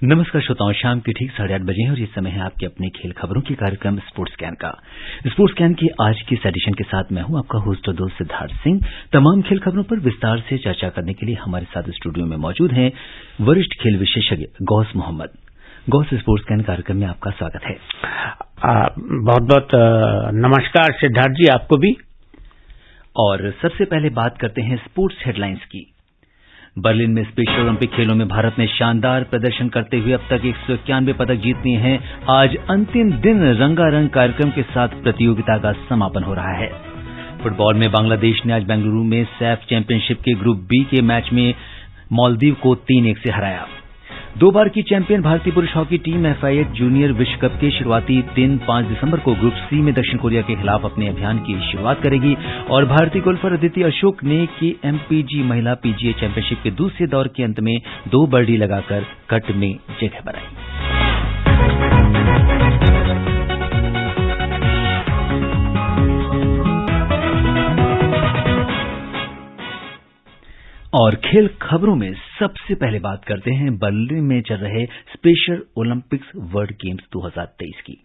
नमस्कार श्रोताओं, शाम के ठीक 8:30 बजे हैं और ये समय है आपके अपने खेल खबरों के कार्यक्रम स्पोर्ट्स स्कैन का। स्पोर्ट्स स्कैन के आज के इस एडिशन के साथ मैं हूं आपका होस्ट और दोस्त सिद्धार्थ सिंह। तमाम खेल खबरों पर विस्तार से चर्चा करने के लिए हमारे साथ स्टूडियो में मौजूद हैं वरिष्ठ खेल विशेषज्ञ गौस मोहम्मद। गौस, स्पोर्ट्स स्कैन कार्यक्रम में आपका स्वागत है। बहुत बहुत नमस्कार सिद्धार्थ जी, आपको भी। और सबसे पहले बात करते हैं स्पोर्ट्स हेडलाइंस की। बर्लिन में स्पेशल ओलंपिक खेलों में भारत ने शानदार प्रदर्शन करते हुए अब तक 191 पदक जीत लिए हैं। आज अंतिम दिन रंगारंग कार्यक्रम के साथ प्रतियोगिता का समापन हो रहा है। फुटबॉल में बांग्लादेश ने आज बेंगलुरु में सैफ चैंपियनशिप के ग्रुप बी के मैच में मालदीव को 3-1 से हराया। 2 बार की चैंपियन भारतीय पुरुष हॉकी टीम FIH जूनियर विश्व कप के शुरुआती दिन 5 दिसंबर को ग्रुप सी में दक्षिण कोरिया के खिलाफ अपने अभियान की शुरुआत करेगी। और भारतीय गोल्फर अदिति अशोक ने KMPG महिला PGA चैंपियनशिप के दूसरे दौर के अंत में 2 बर्डी लगाकर कट में जगह बनाई। और खेल खबरों में सबसे पहले बात करते हैं बर्लिन में चल रहे स्पेशल ओलंपिक्स वर्ल्ड गेम्स 2023 की।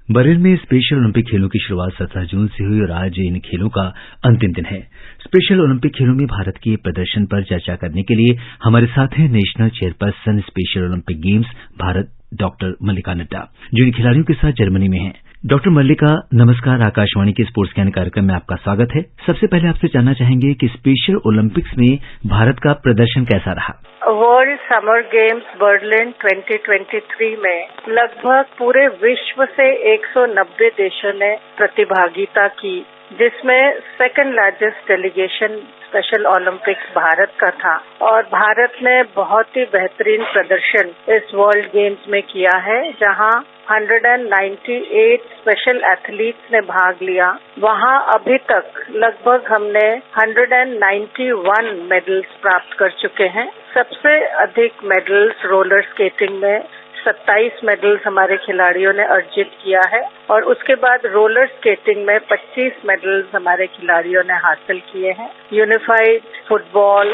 बर्लिन में स्पेशल ओलंपिक खेलों की शुरुआत 17 जून से हुई और आज इन खेलों का अंतिम दिन है। स्पेशल ओलंपिक खेलों में भारत के प्रदर्शन पर चर्चा करने के लिए हमारे साथ हैं national chairperson special Olympic games Bharat doctor Mallika Nadda, जो इन खिलाड़ियों के साथ जर्मनी में हैं। डॉक्टर मल्लिका, नमस्कार। आकाशवाणी के स्पोर्ट्स स्कैन कार्यक्रम में आपका स्वागत है। सबसे पहले आपसे जानना चाहेंगे कि स्पेशल ओलंपिक्स में भारत का प्रदर्शन कैसा रहा? वर्ल्ड समर गेम्स बर्लिन 2023 में लगभग पूरे विश्व से 190 देशों ने प्रतिभागिता की, जिसमें second largest delegation special Olympics Bharat का था। और भारत ने बहुत ही बेहतरीन प्रदर्शन इस वर्ल्ड गेम्स में किया है, जहां 198 स्पेशल एथलीट्स ने भाग लिया। वहां अभी तक लगभग हमने 191 मेडल्स प्राप्त कर चुके हैं। सबसे अधिक मेडल्स रोलर स्केटिंग में 27 मेडल्स हमारे खिलाड़ियों ने अर्जित किया है और उसके बाद रोलर स्केटिंग में 25 मेडल्स हमारे खिलाड़ियों ने हासिल किए हैं। यूनिफाइड फुटबॉल,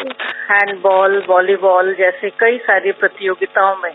हैंडबॉल, वॉलीबॉल जैसे कई सारी प्रतियोगिताओं में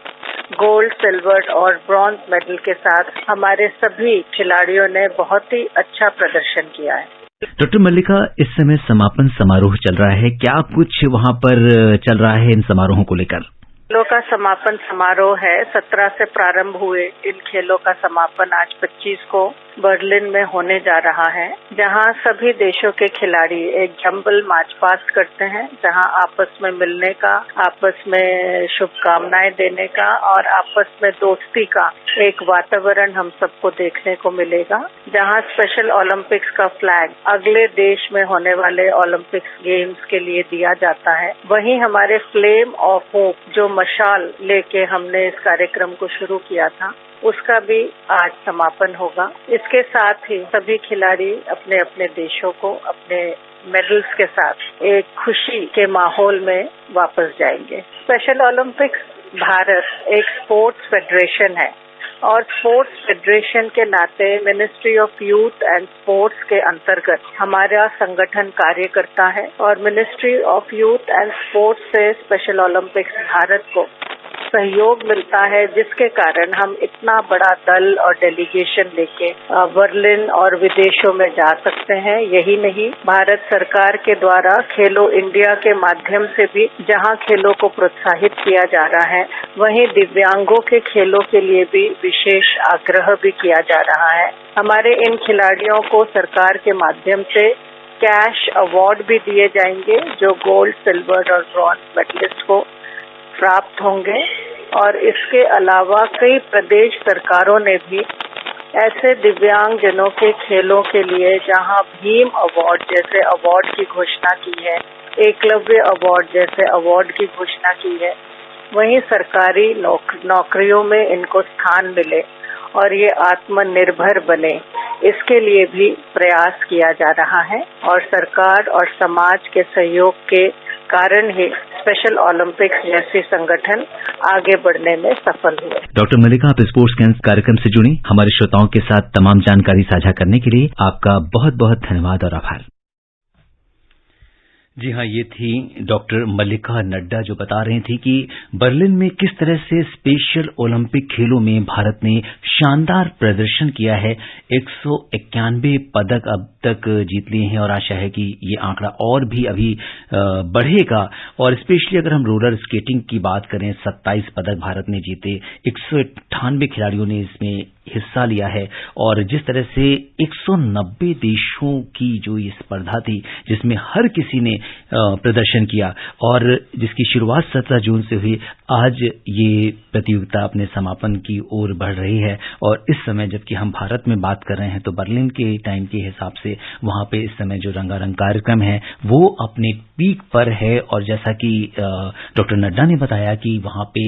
गोल्ड, सिल्वर और ब्रॉन्ज मेडल के साथ हमारे सभी खिलाड़ियों ने बहुत ही अच्छा प्रदर्शन किया है। डॉक्टर मल्लिका, इस समय समापन समारोह चल रहा है, क्या कुछ वहां पर चल रहा है इन समारोहों को लेकर? खेलों का समापन समारोह है। 17 से प्रारंभ हुए इन खेलों का समापन आज 25 को बर्लिन में होने जा रहा है, जहां सभी देशों के खिलाड़ी एक जंबल मार्च पास्ट करते हैं, जहां आपस में मिलने का, आपस में शुभकामनाएं देने का और आपस में दोस्ती का एक वातावरण हम सबको देखने को मिलेगा। जहां स्पेशल ओलंपिक्स का फ्लैग अगले देश में होने वाले ओलंपिक्स गेम्स के लिए दिया जाता है, वहीं हमारे फ्लेम ऑफ होप जो मशाल लेके हमने इस कार्यक्रम को शुरू किया था, उसका भी आज समापन होगा। इसके साथ ही सभी खिलाड़ी अपने अपने देशों को अपने मेडल्स के साथ एक खुशी के माहौल में वापस जाएंगे। स्पेशल ओलंपिक्स भारत एक स्पोर्ट्स फेडरेशन है और स्पोर्ट्स फेडरेशन के नाते ministry of youth and sports के अंतर्गत हमारा संगठन कार्य करता है और ministry of youth and sports से स्पेशल ओलंपिक्स भारत को सहयोग मिलता है, जिसके कारण हम इतना बड़ा दल और डेलीगेशन लेके बर्लिन और विदेशों में जा सकते हैं। यही नहीं, भारत सरकार के द्वारा खेलो इंडिया के माध्यम से भी जहां खेलों को प्रोत्साहित किया जा रहा है, वहीं दिव्यांगों के खेलों के लिए भी विशेष आग्रह भी किया जा रहा है। हमारे इन खिलाड़ियों को सरकार के माध्यम से कैश अवार्ड भी दिए जाएंगे, जो गोल्ड, सिल्वर और ब्रॉन्ज मेडलिस्ट को प्राप्त होंगे। और इसके अलावा कई प्रदेश सरकारों ने भी ऐसे दिव्यांग जनों के खेलों के लिए जहां भीम अवार्ड जैसे अवार्ड की घोषणा की है, एकलव्य अवार्ड जैसे अवार्ड की घोषणा की है, वहीं सरकारी नौकरियों में इनको स्थान मिले और ये आत्मनिर्भर बने, इसके लिए भी प्रयास किया जा रहा है। और सरकार और समाज के सहयोग के कारण ही स्पेशल ओलंपिक्स जैसे संगठन आगे बढ़ने में सफल हुए। डॉक्टर मल्लिका, आप स्पोर्ट्स स्कैन कार्यक्रम से जुड़ी हमारे श्रोताओं के साथ तमाम जानकारी साझा करने के लिए आपका बहुत बहुत धन्यवाद और आभार। जी हाँ, ये थी डॉक्टर मल्लिका नड्डा जो बता रही थी कि बर्लिन में किस तरह से स्पेशल ओलंपिक खेलों में भारत ने शानदार प्रदर्शन किया है। 191 पदक अब तक जीत लिए हैं और आशा है कि ये आंकड़ा और भी अभी बढ़ेगा। और स्पेशली अगर हम रोलर स्केटिंग की बात करें, 27 पदक भारत ने जीते, 198 खिलाड़ियों ने इसमें हिस्सा लिया है। और जिस तरह से 190 देशों की जो ये स्पर्धा थी जिसमें हर किसी ने प्रदर्शन किया और जिसकी शुरुआत 17 जून से हुई, आज ये प्रतियोगिता अपने समापन की ओर बढ़ रही है। और इस समय जबकि हम भारत में बात कर रहे हैं तो बर्लिन के टाइम के हिसाब से वहां पे इस समय जो रंगारंग कार्यक्रम है वो अपने पीक पर है। और जैसा कि डॉक्टर नड्डा ने बताया कि वहां पे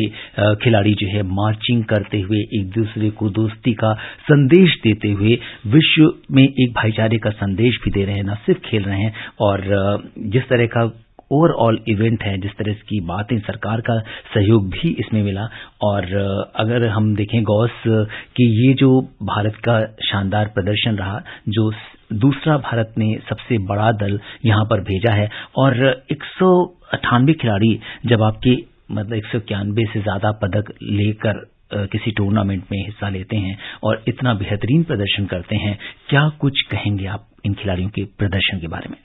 खिलाड़ी जो है मार्चिंग करते हुए एक दूसरे को दोस्ती का संदेश देते हुए विश्व में एक भाईचारे का संदेश भी दे रहे हैं, न सिर्फ खेल रहे हैं। और जिस तरह का ओवरऑल इवेंट है, जिस तरह की बातें, सरकार का सहयोग भी इसमें मिला। और अगर हम देखें गौस कि ये जो भारत का शानदार प्रदर्शन रहा, जो दूसरा भारत ने सबसे बड़ा दल यहां पर भेजा है और 198 खिलाड़ी जब आपके मतलब 191 से ज्यादा पदक लेकर किसी टूर्नामेंट में हिस्सा लेते हैं और इतना बेहतरीन प्रदर्शन करते हैं, क्या कुछ कहेंगे आप इन खिलाड़ियों के प्रदर्शन के बारे में?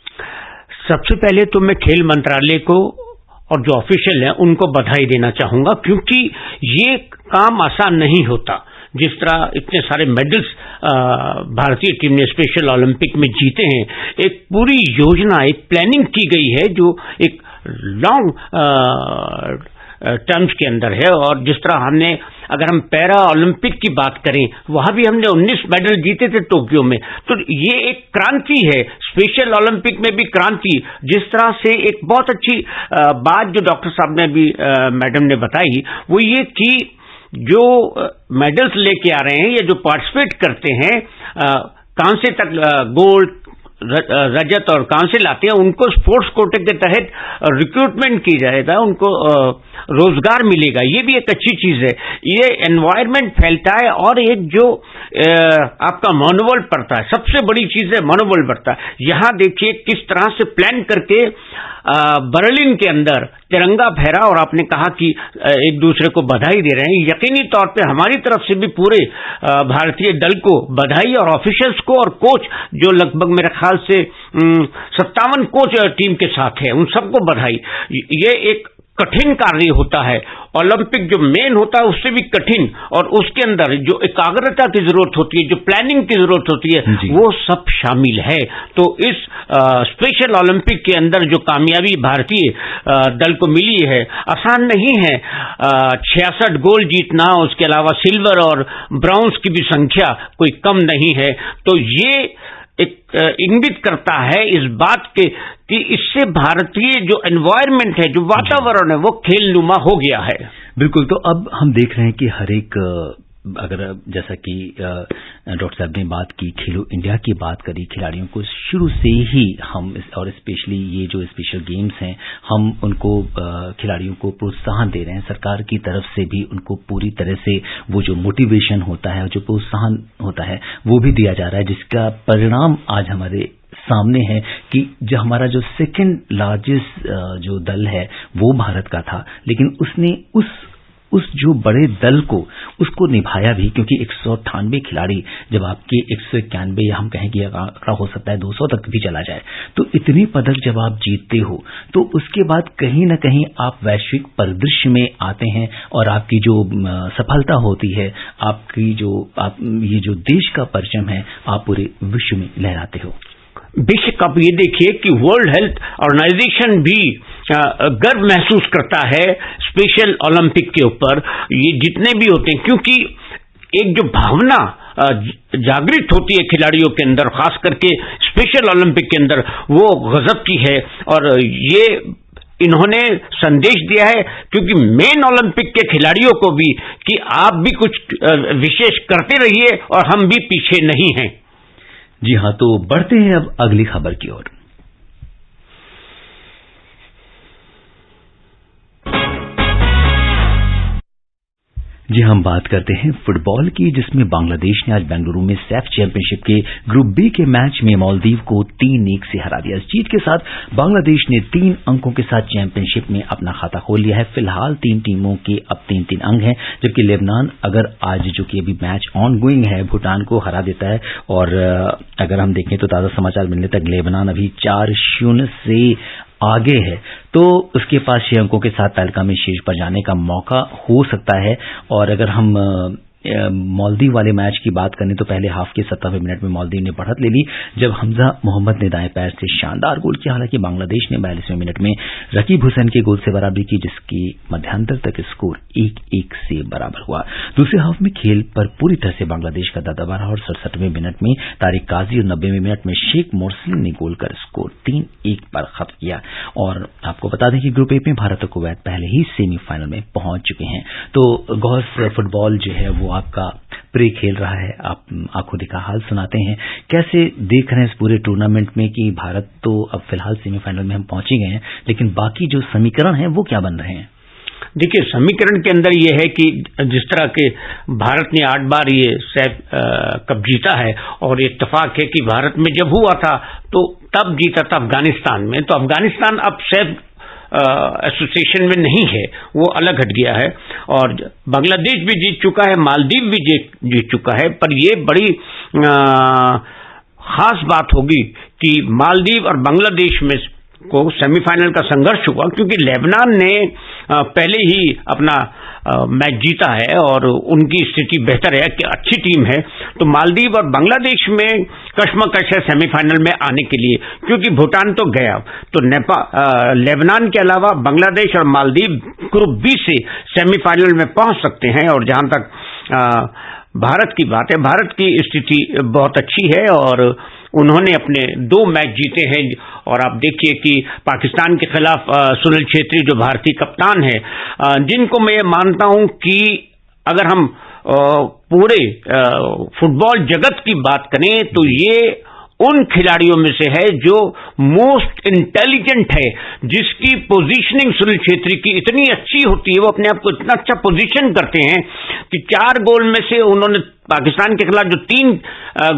सबसे पहले तो मैं खेल मंत्रालय को और जो ऑफिशियल हैं उनको बधाई देना चाहूंगा, क्योंकि ये काम आसान नहीं होता। जिस तरह इतने सारे मेडल्स भारतीय टीम ने स्पेशल ओलंपिक में जीते हैं, एक पूरी योजना, एक प्लानिंग की गई है जो एक लॉन्ग टर्म्स के अंदर है। और जिस तरह हमने, अगर हम पैरा ओलंपिक की बात करें, वहां भी हमने 19 मेडल जीते थे टोक्यो में, तो ये एक क्रांति है। स्पेशल ओलंपिक में भी क्रांति। जिस तरह से एक बहुत अच्छी बात जो डॉक्टर साहब ने भी मैडम ने बताई, वो ये कि जो मेडल्स लेके आ रहे हैं या जो पार्टिसिपेट करते हैं, कांसे तक गोल्ड, रजत और कांसे लाते हैं, उनको स्पोर्ट्स कोटे के तहत रिक्रूटमेंट की जाएगा, उनको रोजगार मिलेगा। ये भी एक अच्छी चीज है। ये एनवायरनमेंट फैलता है और एक जो आपका मनोबल बढ़ता है, सबसे बड़ी चीज है मनोबल बढ़ता है। यहां देखिए किस तरह से प्लान करके बर्लिन के अंदर तिरंगा फहरा और आपने कहा कि एक दूसरे को बधाई दे रहे हैं। यकीनी तौर पे हमारी तरफ से भी पूरे भारतीय दल को बधाई और ऑफिशियल्स को और कोच जो लगभग मेरे ख्याल से 57 कोच टीम के साथ है, उन सबको बधाई। ये एक कठिन कार्य होता है, ओलंपिक जो मेन होता है उससे भी कठिन, और उसके अंदर जो एकाग्रता की जरूरत होती है, जो प्लानिंग की जरूरत होती है, वो सब शामिल है। तो इस स्पेशल ओलंपिक के अंदर जो कामयाबी भारतीय दल को मिली है, आसान नहीं है। 66 गोल्ड जीतना, उसके अलावा सिल्वर और ब्रॉन्ज की भी संख्या कोई कम नहीं है। तो ये एक इंगित करता है इस बात के कि इससे भारतीय जो एनवायरनमेंट है, जो वातावरण है, वो खेलनुमा हो गया है। बिल्कुल। तो अब हम देख रहे हैं कि हर एक, अगर जैसा कि डॉक्टर साहब ने बात की, खेलो इंडिया की बात करी, खिलाड़ियों को शुरू से ही हम और स्पेशली ये जो स्पेशल गेम्स हैं, हम उनको खिलाड़ियों को प्रोत्साहन दे रहे हैं। सरकार की तरफ से भी उनको पूरी तरह से वो जो मोटिवेशन होता है, जो प्रोत्साहन होता है, वो भी दिया जा रहा है, जिसका परिणाम आज हमारे सामने है कि जो हमारा जो सेकंड लार्जेस्ट जो दल है वो भारत का था, लेकिन उसने उस जो बड़े दल को उसको निभाया भी, क्योंकि 198 खिलाड़ी जब आपके 191 या हम कहें कि आंकड़ा हो सकता है 200 तक भी चला जाए, तो इतने पदक जब आप जीतते हो तो उसके बाद कहीं ना कहीं आप वैश्विक परिदृश्य में आते हैं और आपकी जो सफलता होती है, आपकी जो ये जो देश का परचम है, आप पूरे विश्व में लहराते हो। बेशक आप ये देखिए कि वर्ल्ड हेल्थ ऑर्गेनाइजेशन भी गर्व महसूस करता है स्पेशल ओलंपिक के ऊपर, ये जितने भी होते हैं, क्योंकि एक जो भावना जागृत होती है खिलाड़ियों के अंदर, खास करके स्पेशल ओलंपिक के अंदर, वो गजब की है। और ये इन्होंने संदेश दिया है क्योंकि मेन ओलंपिक के खिलाड़ियों को भी कि आप भी कुछ विशेष करते रहिए और हम भी पीछे नहीं हैं। जी हाँ, तो बढ़ते हैं अब अगली खबर की ओर। जी, हम बात करते हैं फुटबॉल की, जिसमें बांग्लादेश ने आज बेंगलुरु में सैफ चैंपियनशिप के ग्रुप बी के मैच में मालदीव को 3-1 से हरा दिया। इस जीत के साथ बांग्लादेश ने 3 अंकों के साथ चैंपियनशिप में अपना खाता खोल लिया है। फिलहाल 3 टीमों के अब 3-3 अंक हैं, जबकि लेबनान अगर आज जो कि अभी मैच ऑन गोइंग है भूटान को हरा देता है, और अगर हम देखें तो ताज़ा समाचार मिलने तक लेबनान अभी 4-0 से आगे है, तो उसके पास 6 अंकों के साथ तालिका में शीर्ष पर जाने का मौका हो सकता है। और अगर हम मालदीव वाले मैच की बात करें तो पहले हाफ के 70वें मिनट में मालदीव ने बढ़त ले ली, जब हमजा मोहम्मद ने दाएं पैर से शानदार गोल किया। हालांकि बांग्लादेश ने 42वें मिनट में रकीब हुसैन के गोल से बराबरी की, जिसकी मध्यांतर तक स्कोर 1-1 से बराबर हुआ। दूसरे हाफ में खेल पर पूरी तरह से बांग्लादेश का दबदबा रहा और 67वें मिनट में तारिक काजी और 90वें मिनट में शेख मोरसिन ने गोल कर स्कोर 3-1 पर खत्म किया। और आपको बता दें कि ग्रुप ए में भारत और कुवैत पहले ही सेमीफाइनल में पहुंच चुके हैं। तो गौस, फुटबॉल जो है वो आपका प्रे खेल रहा है, आप आंखों देखा हाल सुनाते हैं, कैसे देख रहे हैं इस पूरे टूर्नामेंट में कि भारत तो अब फिलहाल सेमीफाइनल में हम पहुंच ही गए हैं, लेकिन बाकी जो समीकरण हैं वो क्या बन रहे हैं? देखिए, समीकरण के अंदर ये है कि जिस तरह के भारत ने 8 बार ये सैफ कप जीता है, और इत्तेफाक है कि भारत में जब हुआ था तो तब जीता था अफगानिस्तान में, तो अफगानिस्तान अब सैफ एसोसिएशन में नहीं है, वो अलग हट गया है। और बांग्लादेश भी जीत चुका है, मालदीव भी जीत चुका है, पर ये बड़ी खास बात होगी कि मालदीव और बांग्लादेश में को सेमीफाइनल का संघर्ष हुआ, क्योंकि लेबनान ने पहले ही अपना मैच जीता है और उनकी स्थिति बेहतर है कि अच्छी टीम है। तो मालदीव और बांग्लादेश में कश्मकश है सेमीफाइनल में आने के लिए, क्योंकि भूटान तो गया। तो लेबनान के अलावा बांग्लादेश और मालदीव ग्रुप बी से सेमीफाइनल में पहुंच सकते हैं। और जहां तक भारत की बात है, भारत की स्थिति बहुत अच्छी है और उन्होंने अपने 2 मैच जीते हैं। और आप देखिए कि पाकिस्तान के खिलाफ सुनील छेत्री जो भारतीय कप्तान है, जिनको मैं मानता हूं कि अगर हम पूरे फुटबॉल जगत की बात करें तो ये उन खिलाड़ियों में से है जो मोस्ट इंटेलिजेंट है, जिसकी पोजीशनिंग सुनील छेत्री की इतनी अच्छी होती है, वो अपने आप को इतना अच्छा पोजीशन करते हैं कि 4 गोल में से उन्होंने पाकिस्तान के खिलाफ जो 3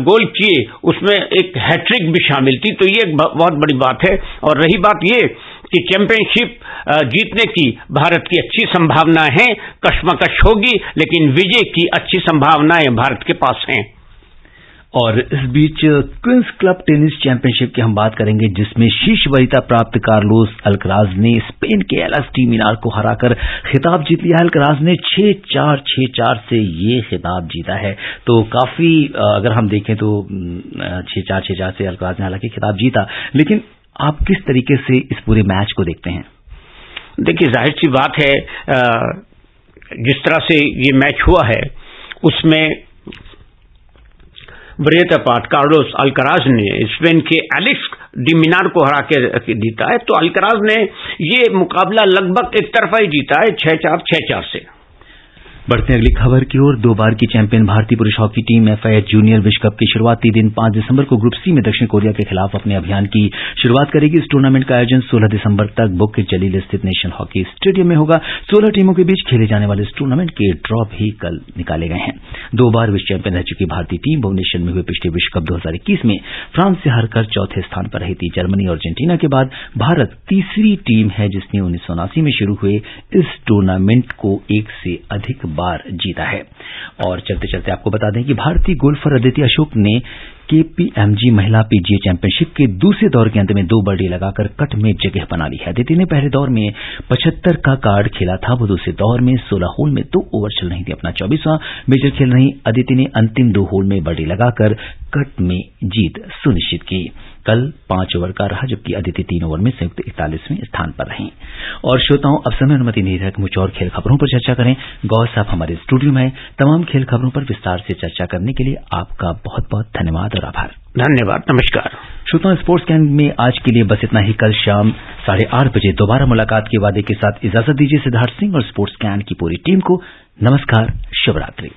गोल किए उसमें एक हैट्रिक भी शामिल थी। तो ये बहुत बड़ी बात है। और रही बात ये कि चैंपियनशिप जीतने की भारत की अच्छी संभावना है, कश्मकश होगी लेकिन विजय की अच्छी संभावनाएं भारत के पास हैं। और इस बीच क्वींस क्लब टेनिस चैंपियनशिप की हम बात करेंगे, जिसमें शीर्ष वरीयता प्राप्त कार्लोस अल्कराज ने स्पेन के एलास डी मिनार को हराकर खिताब जीत लिया है। अल्कराज ने 6-4, 6-4 से ये खिताब जीता है। तो काफी अगर हम देखें तो 6-4, 6-4 से अल्कराज ने हालांकि खिताब जीता, लेकिन आप किस तरीके से इस पूरे मैच को देखते हैं? देखिए, जाहिर सी बात है, जिस तरह से ये मैच हुआ है उसमें वरीयता प्राप्त कार्लोस अल्कराज ने स्पेन के एलेक्स डी मिनार को हरा के जीता है। तो अल्कराज ने ये मुकाबला लगभग एक तरफा ही जीता है, 6-4, 6-4 से। बढ़ते हैं अगली खबर की ओर। 2 बार की चैंपियन भारतीय पुरुष हॉकी टीम FIH जूनियर विश्व कप के शुरुआती दिन 5 दिसंबर को ग्रुप सी में दक्षिण कोरिया के खिलाफ अपने अभियान की शुरुआत करेगी। इस टूर्नामेंट का आयोजन 16 दिसंबर तक बुक जलील स्थित नेशनल हॉकी स्टेडियम में होगा। 16 टीमों के बीच खेले जाने वाले इस टूर्नामेंट के ड्रॉ भी कल निकाले गए हैं। 2 बार विश्व चैंपियन रह चुकी भारतीय टीम भुवनेश्वर में हुए पिछले विश्व कप 2021 में फ्रांस से हारकर चौथे स्थान पर रही थी। जर्मनी और अर्जेंटीना के बाद भारत तीसरी टीम है जिसने 1979 में शुरू हुए इस टूर्नामेंट को 1 से अधिक बार जीता है। और चलते चलते आपको बता दें कि भारतीय गोल्फर अदिति अशोक ने KPMG महिला PGA चैंपियनशिप के दूसरे दौर के अंत में 2 बर्डी लगाकर कट में जगह बना ली है। अदिति ने पहले दौर में 75 का कार्ड खेला था, वो दूसरे दौर में 16 होल में 2 ओवर चल रही थी। अपना 24वां मेजर खेल रही अदिति ने अंतिम 2 होल में बर्डी लगाकर कट में जीत सुनिश्चित की। कल 5 ओवर का रहा, जबकि अदिति 3 ओवर में संयुक्त 41वें स्थान पर रहीं। और श्रोताओं, अब समय अनुमति नहीं रहा कि मुझे और खेल खबरों पर चर्चा करें। गौर साहब हमारे स्टूडियो में तमाम खेल खबरों पर विस्तार से चर्चा करने के लिए आपका बहुत बहुत धन्यवाद और आभार। धन्यवाद, नमस्कार। श्रोताओं, स्पोर्ट्स कैन में आज के लिए बस इतना ही। कल शाम 8:30 बजे दोबारा मुलाकात के वादे के साथ इजाजत दीजिए सिद्धार्थ सिंह और स्पोर्ट्स कैन की पूरी टीम को। नमस्कार, शुभ रात्रि।